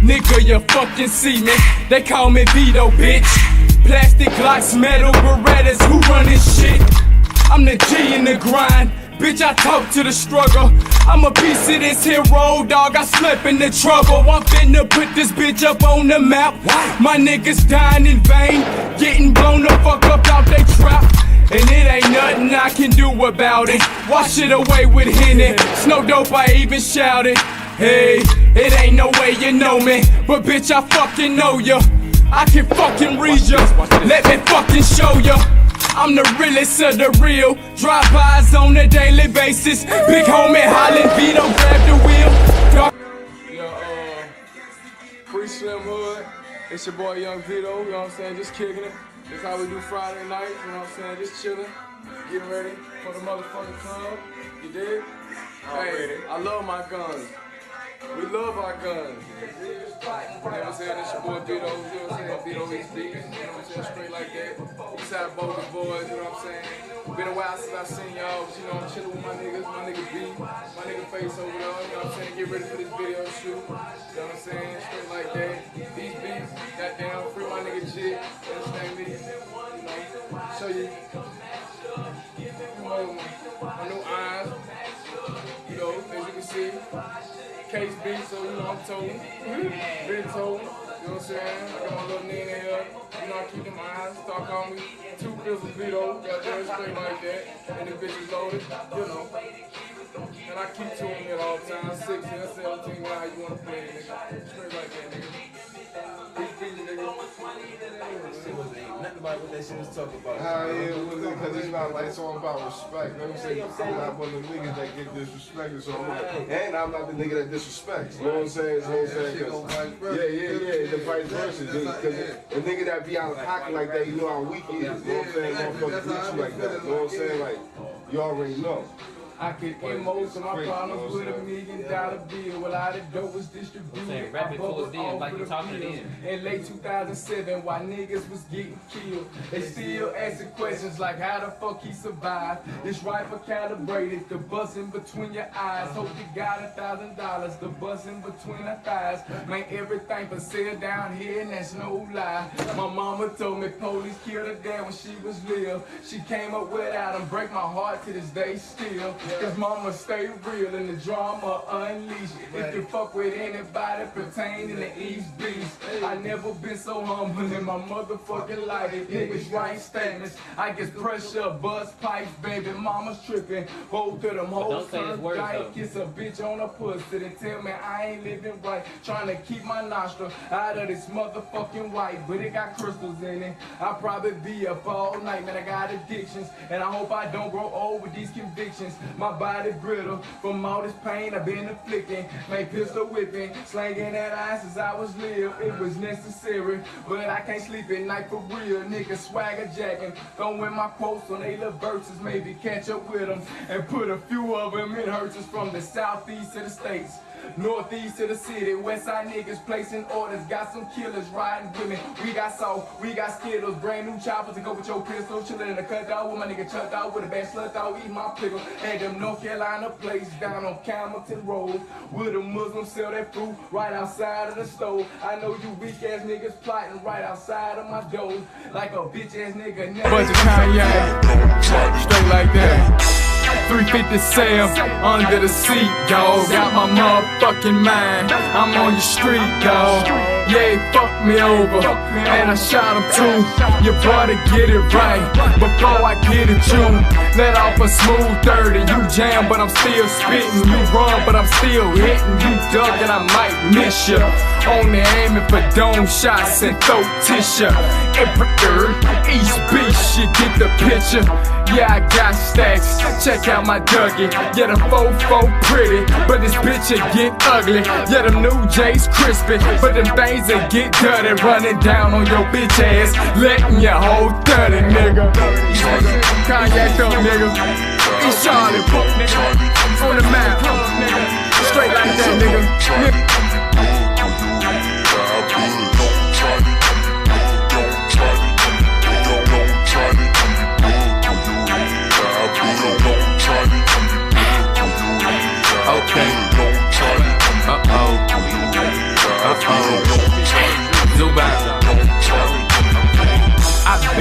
Nigga, you fucking see me. They call me Vito, bitch. Plastic glocks, metal Berettas, who run this shit? I'm the G in the grind. Bitch, I talk to the struggle. I'm a piece of this here road, dog. I slip into trouble. I'm finna put this bitch up on the map. My niggas dying in vain, getting blown the fuck up out they trap. And it ain't nothing I can do about it. Wash it away with Henny. Snow dope, I even shouted. Hey, it ain't no way you know me, but bitch, I fucking know ya. I can fucking read ya. Let me fucking show ya. I'm the realest of the real. Drive-bys on a daily basis. Big homie hollin', Vito, grab the wheel. Yo, Free Slim Hood. It's your boy Young Vito, you know what I'm saying? Just kicking it. This how we do Friday nights, you know what I'm saying? Just chilling, getting ready for the motherfucking club. You dig? Hey, I love my guns. We love our guns. You know what I'm saying? It's your boy Vito, you know what I'm saying? Vito HB, you know what I'm saying? Straight like that. Eastside Bogus Boys, you know what I'm saying? Been a while since I've seen y'all, but you know I'm chilling with my niggas, my nigga B, my nigga Face over there, you know what I'm saying? Get ready for this video shoot, you know what I'm saying? Straight like that. These beats, goddamn, free my nigga Jit, understand me? You know, show you, my new eyes, you know, as you can see. Case B, so you know I'm told. Been told. You know what I'm saying? I got my little Nina here. You know I keep them eyes. Start calling me 2 Pills of Vito. Got there straight like that. And the bitch is loaded. You know. And I keep to them at all times. 16, 17, how you wanna play it, nigga. Straight like that, nigga. Nothing about what that shit was talking about. Because it's all about respect. You know what I'm saying? I'm not one of the niggas that get disrespected, so I'm like, and I'm not the nigga that disrespects. You know what I'm saying? You know what I'm saying? Yeah, the vice versa. Because the nigga that be out of pocket like that, you know how weak he is. You know what I'm saying? Motherfuckers beat you like that. You know what I'm saying? Like, you already know. I could end most of my problems with $1 million bill. Well, all the dope was distributed. Rap it full of deals like you talking it in late 2007, while niggas was getting killed, they still asking questions like how the fuck he survived. This rifle calibrated, the buzzing between your eyes. Hope you got $1,000, the buzzing between her thighs. Man, everything for sale down here, and that's no lie. My mama told me police killed her dad when she was little. She came up without him, break my heart to this day still. Cause mama stay real and the drama unleashed. If you fuck with anybody pertaining to East Beast, I never been so humble in my motherfucking life. Niggas write statements, I get pressure, buzz pipes, baby mama's tripping. Both of them hoes turn diet, kiss a bitch on her pussy. They tell me I ain't living right, trying to keep my nostril out of this motherfucking white, but it got crystals in it. I'll probably be up all night, man, I got addictions, and I hope I don't grow old with these convictions. My body brittle from all this pain I've been inflicting. Made pistol whipping, slanging that ice as I was little. It was necessary, but I can't sleep at night for real. Niggas swagger jacking, throwing my quotes on they little verses. Maybe catch up with them and put a few of them in hearses from the southeast of the states. Northeast to the city, west side niggas placing orders. Got some killers riding with me. We got salt, we got Skittles, brand new choppers to go with your pistol. Chillin' in the cut dog with my nigga chucked out with a bad slut dog, eat my pickle. Had them North Carolina place down on Campbellton Road, where the Muslims sell that fruit right outside of the stove. I know you weak ass niggas plotting right outside of my door, like a bitch ass nigga. Bunch of Kanye, straight like that. 350 sale under the seat, dawg. Got my motherfucking mind, I'm on your street, dawg. Yeah, he fucked me over, and I shot him too. You better get it right before I get at you. Let off a smooth 30, you jam, but I'm still spitting. You run, but I'm still hitting. You duck, and I might miss ya. Only aiming for dome shots and throat tissue. Every East Beach, you get the picture. Yeah, I got stacks, check out my Dougie. Yeah, the 4-4 pretty, but this bitch will get ugly. Yeah, them new J's crispy, but them things that get dirty. Running down on your bitch ass, letting your whole 30, nigga. Kanye up, nigga. East Charlotte, nigga. On the map, straight like that, nigga. Okay. Uh-oh.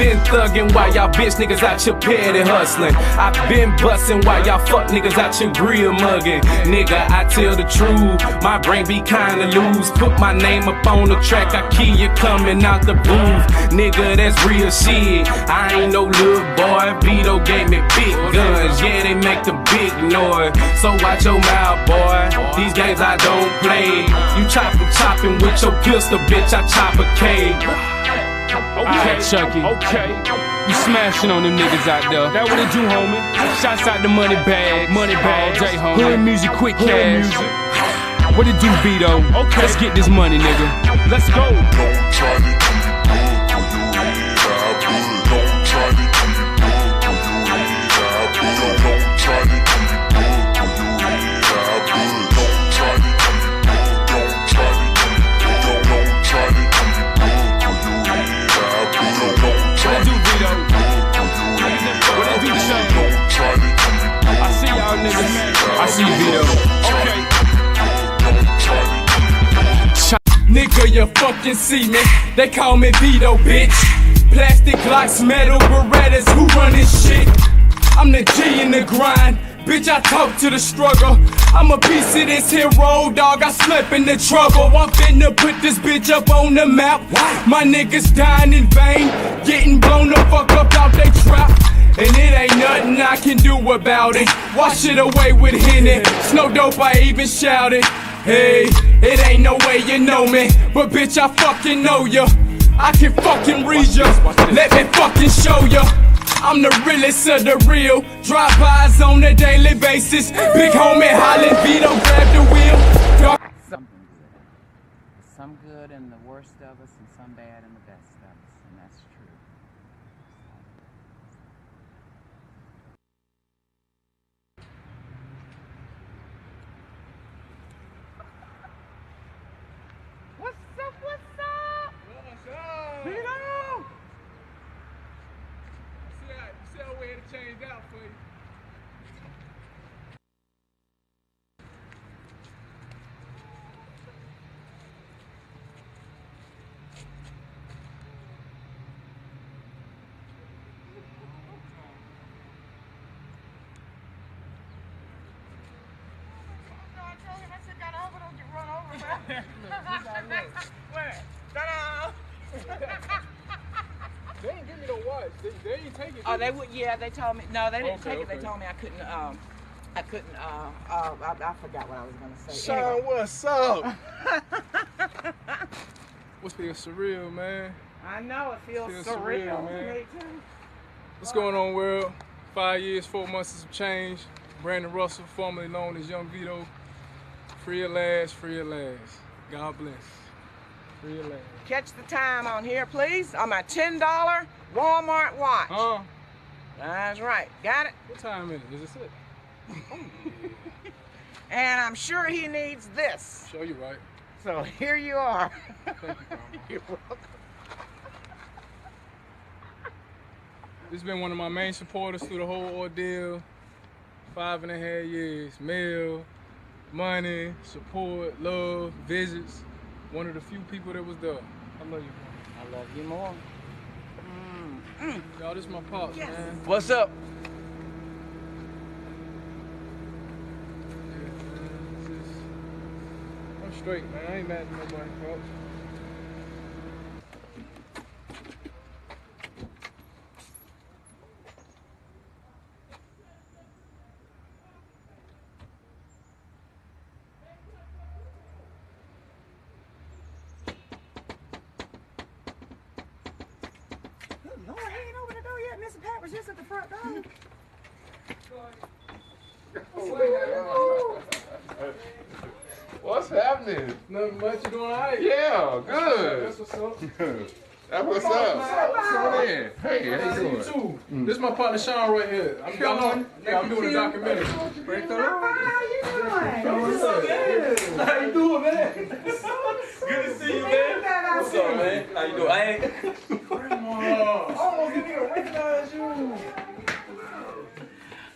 been thuggin' while y'all bitch niggas out here petty hustling. I been bustin' while y'all fuck niggas out here grill mugging. Nigga, I tell the truth, my brain be kinda loose. Put my name up on the track, I keep you coming out the booth. Nigga, that's real shit. I ain't no little boy. Vito gave me big guns, yeah, they make the big noise. So watch your mouth, boy. These games I don't play. You chopping with your pistol, bitch. I chop a K. Okay, Chucky. Okay. You smashing on them niggas out there. That what it do, homie. Shots out the money bag, J, homie. Hood music, quick cash. What it do, Vito? Okay. Let's get this money, nigga. Let's go. Don't try to keep it good, for you ain't that good. Don't try to keep it good, for you ain't that good. Don't try to keep it good, for you ain't that good. Don't try to keep it good, don't try to keep it good. Don't try to keep it good, for you ain't that good. Don't try to keep it good, for you ain't that good. What it do, Shane? Don't try to keep it good. I see y'all niggas. I see you, Vito. Okay. Nigga, you fucking see me. They call me Vito, bitch. Plastic glocks, metal Berettas, who run this shit? I'm the G in the grind. Bitch, I talk to the struggle. I'm a piece of this here road, dog. I slept in the trouble. I'm finna put this bitch up on the map. My niggas dying in vain, getting blown the fuck up out they trap. And it ain't nothing I can do about it. Wash it away with Henny. Snow dope, I even shouted. Hey, it ain't no way you know me, but bitch, I fucking know ya. I can fucking read ya. Let me fucking show ya. I'm the realest of the real. Drive-bys on a daily basis. Big homie hollin', Vito, grab the wheel. Some good in the worst of us and some bad in the best of us, and that's true. What's up? What's up? Vito! See how we had to change out for you. They ain't give me no watch. They ain't take it. Oh, they would. Yeah, they told me. No, they didn't take it. They told me I couldn't. I forgot what I was gonna say. Sean, Anyway. what's up? What's feeling surreal, man? I know it feels Feels surreal. surreal, man. Me too. What's going on, world? 5 years, 4 months of some change. Brandon Russell, formerly known as Young Vito. Free at last, free at last. God bless. Free at last. Catch the time on here, please. On my $10 Walmart watch. Huh? That's right. Got it? What time is it? Is this it? And I'm sure he needs this. Show you right. So here you are. Thank you, Grandma. You're welcome. This has been one of my main supporters through the whole ordeal. 5.5 years. Mail, money, support, love, visits. One of the few people that was there. I love you, Grandma. I love you more. Y'all, this is my pops, Yes. man. What's up? I'm straight, man. I ain't mad at nobody, folks. Good Lord, he ain't open the door yet. Mr. Pat was just at the front door. What's happening? Nothing much. You doing all right? Yeah, good. That's what's up. That's what's up. Come on in. Hey, how you You doing? too. This is my partner Sean right here. I'm doing a documentary. How you doing? How you doing, man? Good to see you, man. What's up, man? How you doing? I ain't. Oh, you nigga recognize you.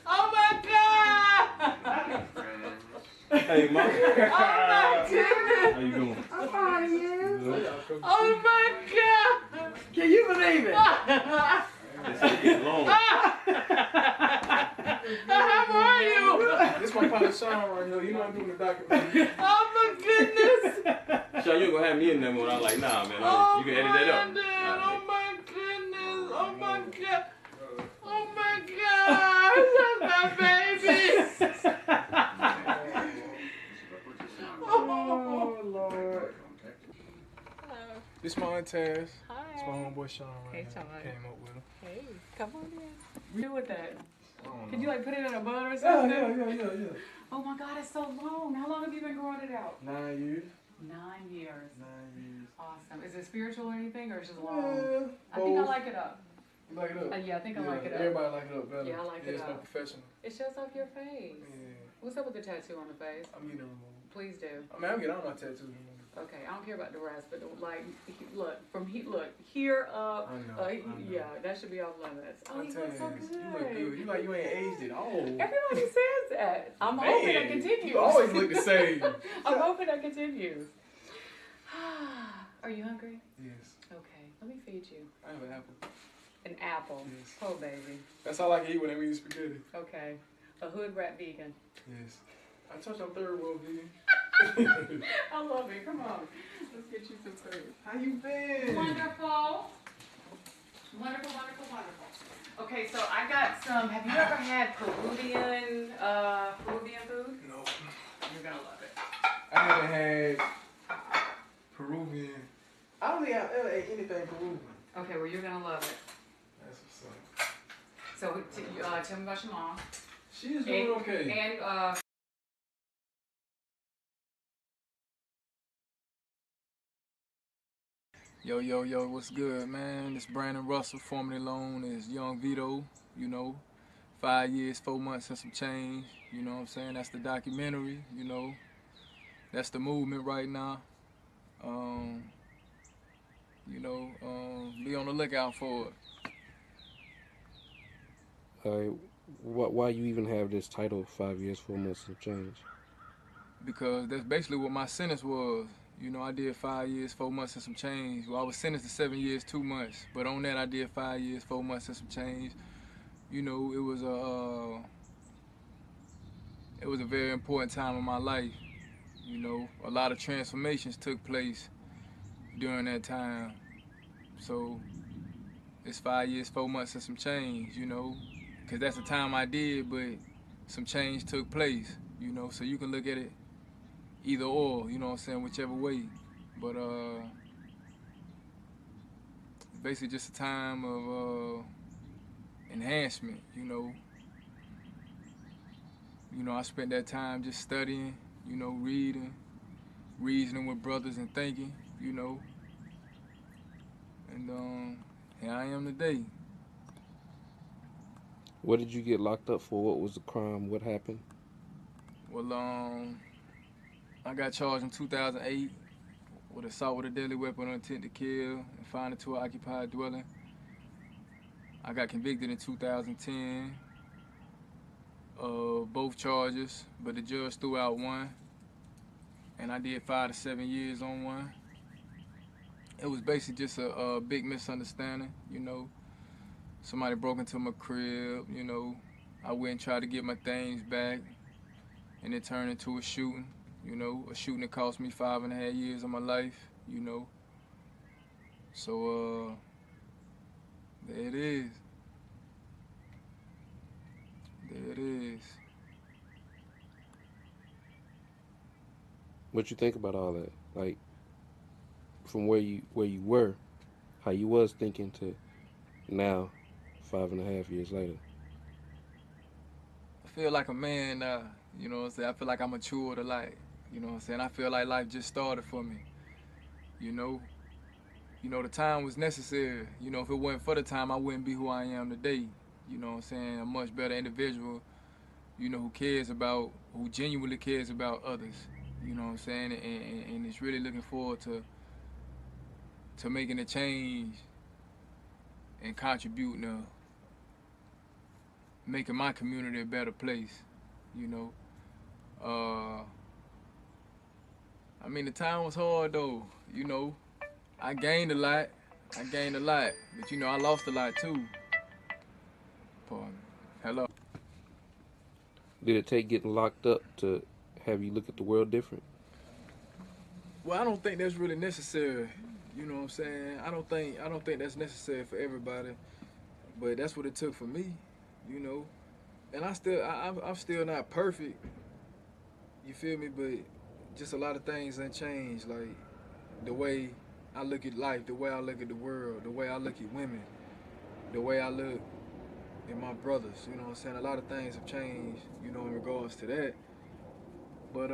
Oh my God! Hey, mom. Oh my goodness! How you doing? I'm proud of you. Oh my God! Can you believe it? This shit get long. How are you? This my partner Sean right here. You know I'm doing the documentary. Oh my goodness. Sean, you ain't gonna have me in there when I'm like, nah, man. Oh You can edit that up. my God. Oh my goodness. Oh my God. Oh my God. That's my baby. Oh Lord. This my aunt Taz. Hi. It's my homeboy Sean right Hey, here. Sean. Came up with him. Hey, come on in. Do with that. Can you like put it in a bun or Yeah, something? yeah. Oh my God, it's so long. How long have you been growing it out? 9 years. 9 years. 9 years. Awesome. Is it spiritual or anything, or is it just long? Yeah, I think I both. like it up. You like it up? Yeah, I think I like it up. Everybody like it up better. Yeah, I like it It's more up. professional. It shows off your face. Yeah. What's up with the tattoo on the face? I'm getting it removed. Please do. I mean, I'm getting all my tattoos removed. Okay, I don't care about the rest, but like, look from here up. I know. Yeah, that should be off limits. Oh, you look so good. You look good. You like you ain't aged at all. Everybody says that. I'm hoping that continues. You always look the same. I'm hoping that continues. Are you hungry? Yes. Okay, let me feed you. I have an apple. An apple. Yes. Oh, baby. That's all I can eat when I eat spaghetti. Okay. A hood rat vegan. Yes. I touched on third world vegan. I love it. Come on. Let's get you some food. How you been? Wonderful. Wonderful, wonderful, wonderful. Okay, so I got some. Have you ever had Peruvian food? No. You're gonna love it. I haven't had Peruvian. I don't think I've ever ate anything Peruvian. Okay, well you're gonna love it. That's what's up. So tell me about your mom. She is doing okay. And Yo, what's good, man? It's Brandon Russell, formerly known as Young Vito, you know. 5 years, 4 months and some change, you know what I'm saying? That's the documentary, you know. That's the movement right now. Be on the lookout for it. Why you even have this title, 5 years, 4 months and change? Because that's basically what my sentence was. You know, I did 5 years, 4 months and some change. Well, I was sentenced to 7 years, 2 months. But on that, I did 5 years, 4 months and some change. You know, it was a very important time in my life. You know, a lot of transformations took place during that time. So it's 5 years, 4 months and some change, you know, because that's the time I did, but some change took place, you know, so you can look at it either or, you know what I'm saying, whichever way. But basically just a time of enhancement, you know. You know, I spent that time just studying, you know, reading, reasoning with brothers and thinking, you know. And here I am today. What did you get locked up for? What was the crime? What happened? Well, I got charged in 2008 with assault with a deadly weapon with intent to kill and found to an occupied dwelling. I got convicted in 2010 of both charges, but the judge threw out one, and I did 5 to 7 years on one. It was basically just a big misunderstanding, you know. Somebody broke into my crib, you know. I went and tried to get my things back, and it turned into a shooting, you know. A shooting that cost me 5.5 years of my life, you know. So, there it is. There it is. What you think about all that? Like, from where you were, how you was thinking to now, 5.5 years later. I feel like a man now, you know what I'm saying? I feel like I matured a lot, you know what I'm saying? I feel like life just started for me, you know? You know, the time was necessary. You know, if it wasn't for the time, I wouldn't be who I am today. You know what I'm saying? A much better individual, you know, who genuinely cares about others. You know what I'm saying? And it's really looking forward to making a change and contributing to making my community a better place, you know. I mean, the time was hard though, you know. I gained a lot, I gained a lot, but you know, I lost a lot too. Pardon. Hello. Did it take getting locked up to have you look at the world different? Well, I don't think that's really necessary. You know what I'm saying? I don't think that's necessary for everybody. But that's what it took for me, you know. And I'm still not perfect. You feel me? But just a lot of things done changed, like the way I look at life, the way I look at the world, the way I look at women, the way I look at my brothers. You know what I'm saying? A lot of things have changed, you know, in regards to that. But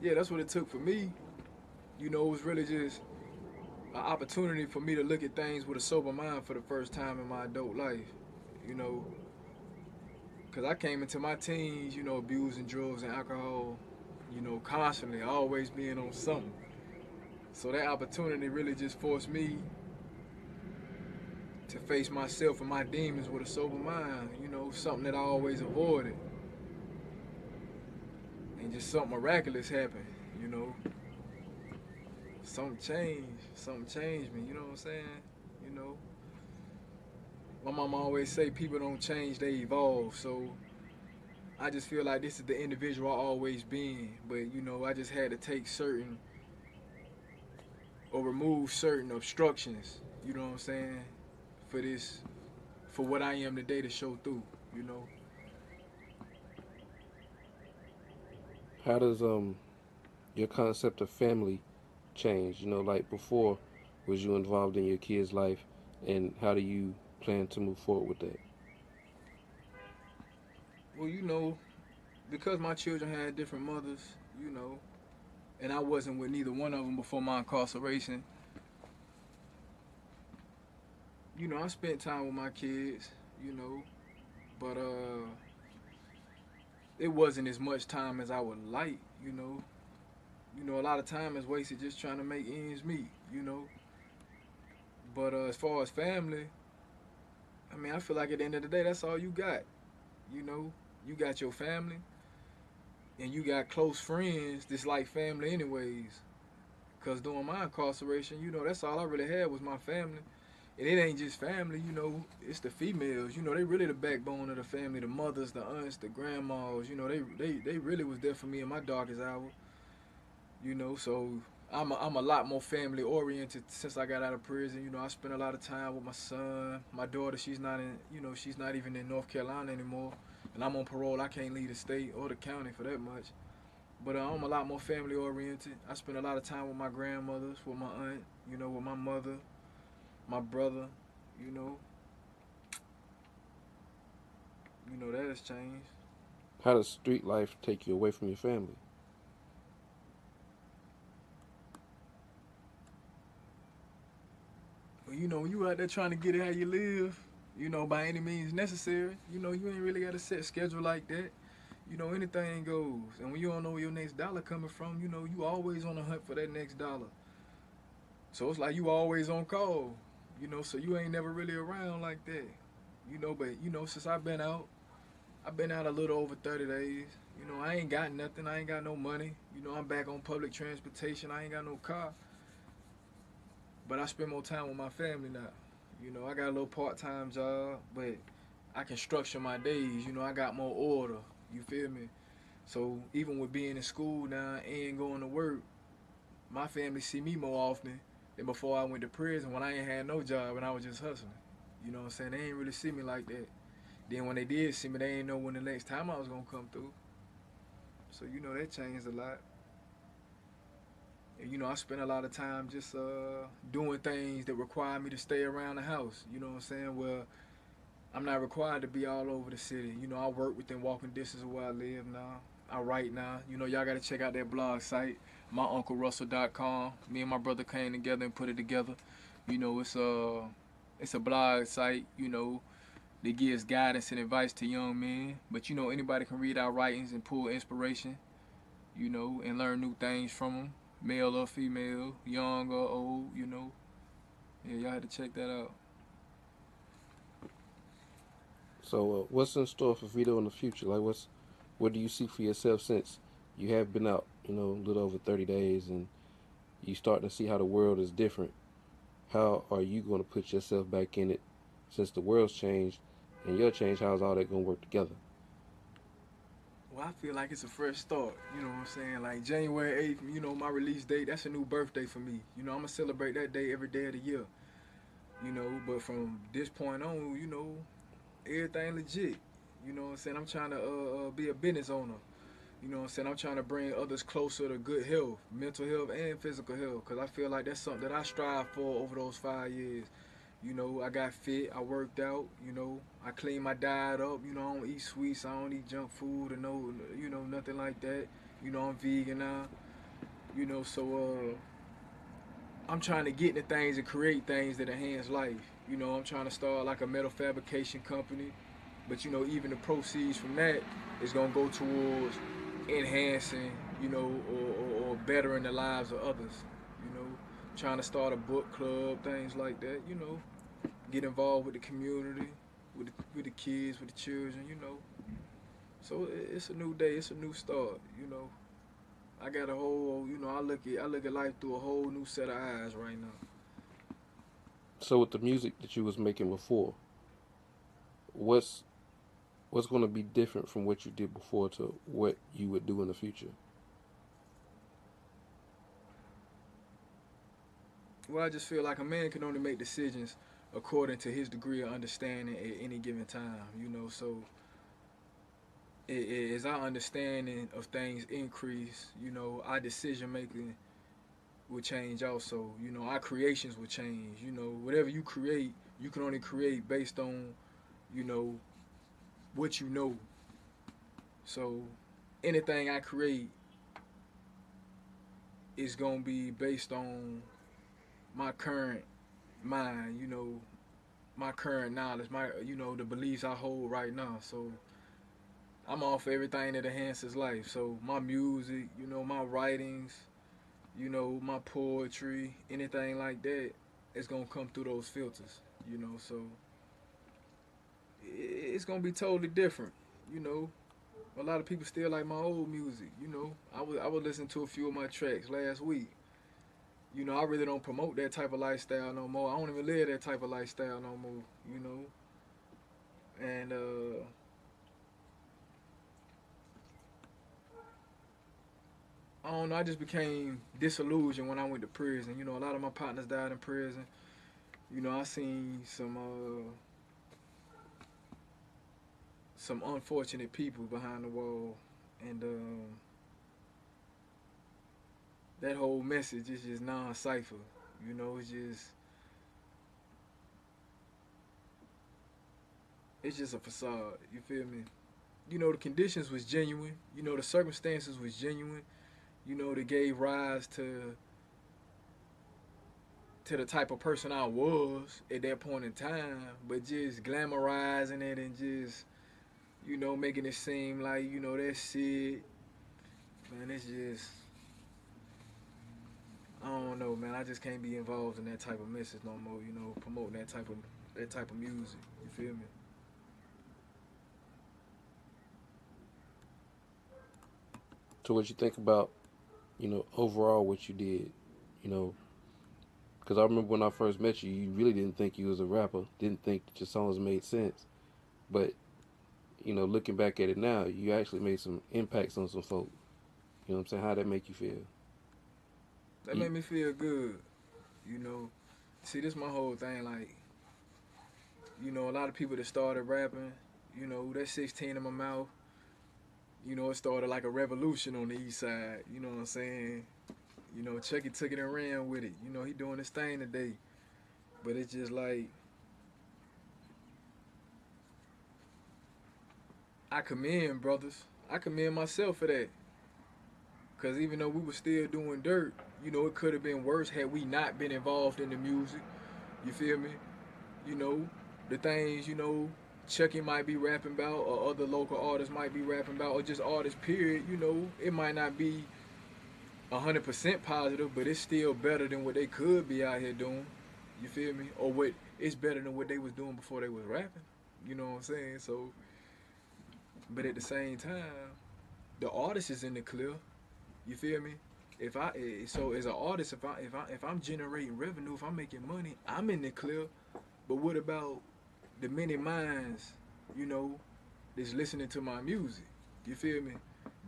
yeah, that's what it took for me. You know, it was really just an opportunity for me to look at things with a sober mind for the first time in my adult life. You know, because I came into my teens, you know, abusing drugs and alcohol, you know, constantly, always being on something. So that opportunity really just forced me to face myself and my demons with a sober mind, you know, something that I always avoided. And just something miraculous happened, you know. Something changed me, you know what I'm saying? You know. My mama always say people don't change, they evolve. So I just feel like this is the individual I always been. But you know, I just had to take certain or remove certain obstructions, you know what I'm saying, for what I am today to show through, you know. How does your concept of family change? You know, like before, was you involved in your kid's life, and how do you plan to move forward with that? Well, you know, because my children had different mothers, you know, and I wasn't with neither one of them before my incarceration. You know, I spent time with my kids, you know, but it wasn't as much time as I would like, you know. You know, a lot of time is wasted just trying to make ends meet, you know. But as far as family, I mean, I feel like at the end of the day, that's all you got, you know. You got your family, and you got close friends that's like family anyways. Because during my incarceration, you know, that's all I really had was my family. And it ain't just family, you know, it's the females. You know, they really the backbone of the family, the mothers, the aunts, the grandmas. You know, they really was there for me in my darkest hour. You know, so I'm a lot more family oriented since I got out of prison. You know, I spend a lot of time with my son. My daughter, she's not in, you know, she's not even in North Carolina anymore. And I'm on parole. I can't leave the state or the county for that much. But I'm a lot more family oriented. I spend a lot of time with my grandmothers, with my aunt, you know, with my mother, my brother, you know. You know, that has changed. How does street life take you away from your family? Well, you know, when you out there trying to get it how you live, you know, by any means necessary, you know, you ain't really got a set schedule like that. You know, anything goes. And when you don't know where your next dollar coming from, you know, you always on the hunt for that next dollar. So it's like you always on call, you know, so you ain't never really around like that. You know, but, you know, since I've been out a little over 30 days. You know, I ain't got nothing. I ain't got no money. You know, I'm back on public transportation. I ain't got no car. But I spend more time with my family now. You know, I got a little part-time job, but I can structure my days. You know, I got more order. You feel me? So even with being in school now and going to work, my family see me more often than before I went to prison when I ain't had no job and I was just hustling. You know what I'm saying? They ain't really see me like that. Then when they did see me, they ain't know when the next time I was gonna come through. So you know that changed a lot. And you know I spent a lot of time just doing things that require me to stay around the house. You know what I'm saying? Well, I'm not required to be all over the city. You know I work within walking distance of where I live now. I write now. You know y'all gotta check out that blog site, myunclerussell.com. Me and my brother came together and put it together. You know it's a blog site. You know. That gives guidance and advice to young men. But you know, anybody can read our writings and pull inspiration, you know, and learn new things from them, male or female, young or old, you know. Yeah, y'all had to check that out. So, what's in store for Vito in the future? Like, what do you see for yourself since you have been out, you know, a little over 30 days, and you starting to see how the world is different? how are you going to put yourself back in it since the world's changed and your change? How's all that going to work together? Well, I feel like it's a fresh start. You know what I'm saying? Like January 8th, you know, my release date, that's a new birthday for me. You know, I'm going to celebrate that day every day of the year. You know, but from this point on, you know, everything legit. You know what I'm saying? I'm trying to be a business owner. You know what I'm saying? I'm trying to bring others closer to good health, mental health and physical health, because I feel like that's something that I strive for over those 5 years. You know, I got fit, I worked out, you know, I cleaned my diet up, you know, I don't eat sweets, I don't eat junk food or no, you know, nothing like that. You know, I'm vegan now, you know, so I'm trying to get into things and create things that enhance life. You know, I'm trying to start like a metal fabrication company, but you know, even the proceeds from that is gonna go towards enhancing, you know, or bettering the lives of others. You know, trying to start a book club, things like that. You know, get involved with the community, with the kids, with the children. You know, so it's a new day, it's a new start. You know, I got a whole, you know, I look at life through a whole new set of eyes right now. So with the music that you was making before, what's going to be different from what you did before to what you would do in the future? Well, I just feel like a man can only make decisions according to his degree of understanding at any given time, you know. So as our understanding of things increase, you know, our decision making will change also. You know, our creations will change. You know, whatever you create, you can only create based on, you know, what you know. So anything I create is gonna be based on my current mind, you know, my current knowledge, my, you know, the beliefs I hold right now. So I'm all for everything that enhances life. So my music, you know, my writings, you know, my poetry, anything like that, it's gonna come through those filters, you know. So it's gonna be totally different, you know. A lot of people still like my old music, you know. I was listening to a few of my tracks last week. You know, I really don't promote that type of lifestyle no more. I don't even live that type of lifestyle no more, you know. And I don't know, I just became disillusioned when I went to prison. You know, a lot of my partners died in prison. You know, I seen some unfortunate people behind the wall, and that whole message is just non-cipher. You know, it's just a facade. You feel me? You know, the conditions was genuine. You know, the circumstances was genuine. You know, they gave rise to the type of person I was at that point in time, but just glamorizing it and just, you know, making it seem like, you know, that's it. Man, it's just, I don't know, man. I just can't be involved in that type of message no more, you know, promoting that type of music. You feel me? So what you think about, you know, overall what you did, you know, because I remember when I first met you, you really didn't think you was a rapper, didn't think that your songs made sense, but you know, looking back at it now, you actually made some impacts on some folk. You know what I'm saying? How that make you feel? That made me feel good, you know. See, this my whole thing, like, you know, a lot of people that started rapping, you know, that 16 in my mouth, you know, it started like a revolution on the east side, you know what I'm saying? You know, Chucky took it and ran with it. You know, he doing his thing today. But it's just like, I commend brothers. I commend myself for that. Because even though we were still doing dirt, you know, it could have been worse had we not been involved in the music. You feel me? You know, the things, you know, Chucky might be rapping about, or other local artists might be rapping about, or just artists, period. You know, it might not be 100% positive, but it's still better than what they could be out here doing. You feel me? Or what, it's better than what they was doing before they was rapping. You know what I'm saying? So, but at the same time, the artist is in the clear. You feel me? So as an artist, if I'm generating revenue, if I'm making money, I'm in the clear. But what about the many minds, you know, that's listening to my music? You feel me?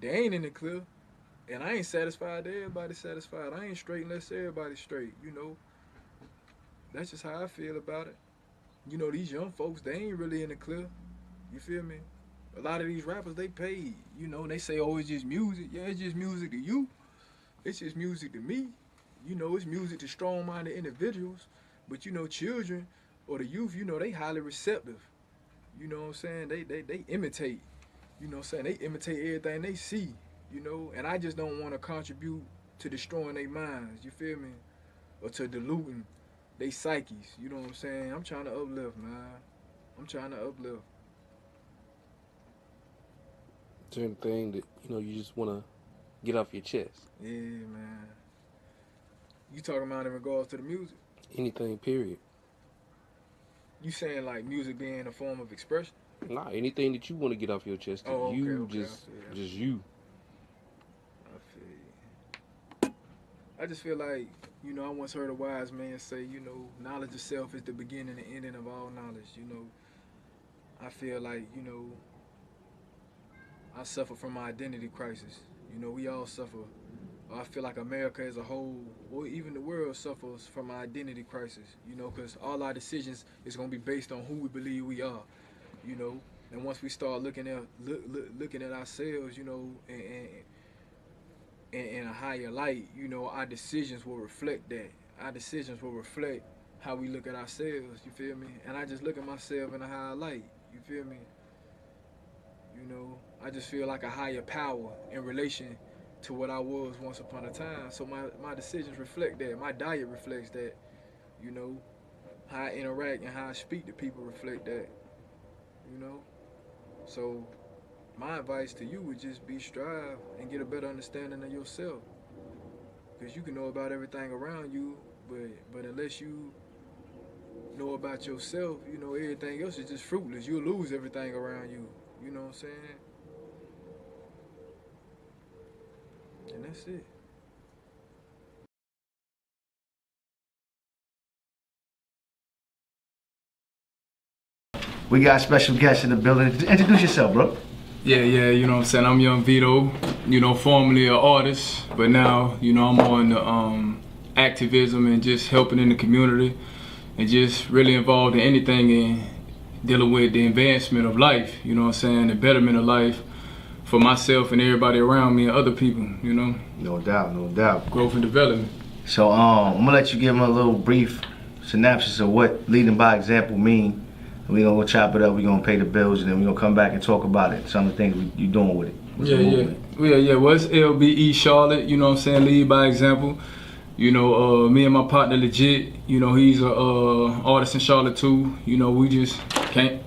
They ain't in the clear, and I ain't satisfied. Everybody's satisfied. I ain't straight unless everybody's straight. You know, that's just how I feel about it. You know, these young folks, they ain't really in the clear. You feel me? A lot of these rappers, they paid. You know, and they say, oh, it's just music. Yeah, it's just music to you. It's just music to me. You know, it's music to strong-minded individuals. But, you know, children or the youth, you know, they highly receptive. You know what I'm saying? They imitate. You know what I'm saying? They imitate everything they see, you know? And I just don't want to contribute to destroying their minds, you feel me? Or to diluting their psyches, you know what I'm saying? I'm trying to uplift, man. I'm trying to uplift. Is there anything that, you know, you just want to get off your chest? Yeah, man. You talking about in regards to the music? Anything, period. You saying like music being a form of expression? Nah, anything that you want to get off your chest. Oh, okay, you okay, just you. I feel you. I just feel like, you know, I once heard a wise man say, you know, knowledge of self is the beginning and ending of all knowledge, you know. I feel like, you know, I suffer from my identity crisis. You know, we all suffer. I feel like America as a whole, or even the world, suffers from an identity crisis, you know, because all our decisions is going to be based on who we believe we are, you know. And once we start looking at ourselves, you know, in a higher light, you know, our decisions will reflect that. Our decisions will reflect how we look at ourselves, you feel me? And I just look at myself in a higher light, you feel me? You know, I just feel like a higher power in relation to what I was once upon a time. So my decisions reflect that. My diet reflects that. You know, how I interact and how I speak to people reflect that. You know? So my advice to you would just be strive and get a better understanding of yourself. Because you can know about everything around you, but unless you know about yourself, you know, everything else is just fruitless. You'll lose everything around you. You know what I'm saying? And that's it. We got a special guest in the building. Introduce yourself, bro. Yeah, you know what I'm saying? I'm Young Vito, you know, formerly an artist, but now, you know, I'm on the activism and just helping in the community and just really involved in anything in dealing with the advancement of life, you know what I'm saying, the betterment of life for myself and everybody around me and other people, you know. No doubt, no doubt. Growth and development. So I'm gonna let you give them a little brief synopsis of what leading by example mean. We're gonna go chop it up, we're gonna pay the bills, and then we're gonna come back and talk about it. Some of the things you're doing with it. Yeah. Well, it's LBE Charlotte, you know what I'm saying, lead by example. You know, me and my partner Legit, you know, he's a artist in Charlotte too. You know, we just came,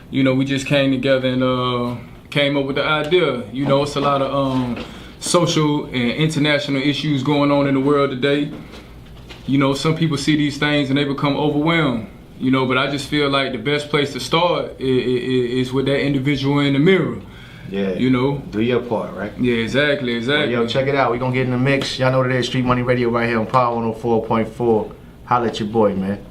you know, we just came together and came up with the idea. You know, it's a lot of social and international issues going on in the world today. You know, some people see these things and they become overwhelmed. You know, but I just feel like the best place to start is with that individual in the mirror. Yeah. You know? Do your part, right? Yeah, exactly. Well, yo, check it out. We're going to get in the mix. Y'all know what it is. Street Money Radio right here on Power 104.4. Holla at your boy, man.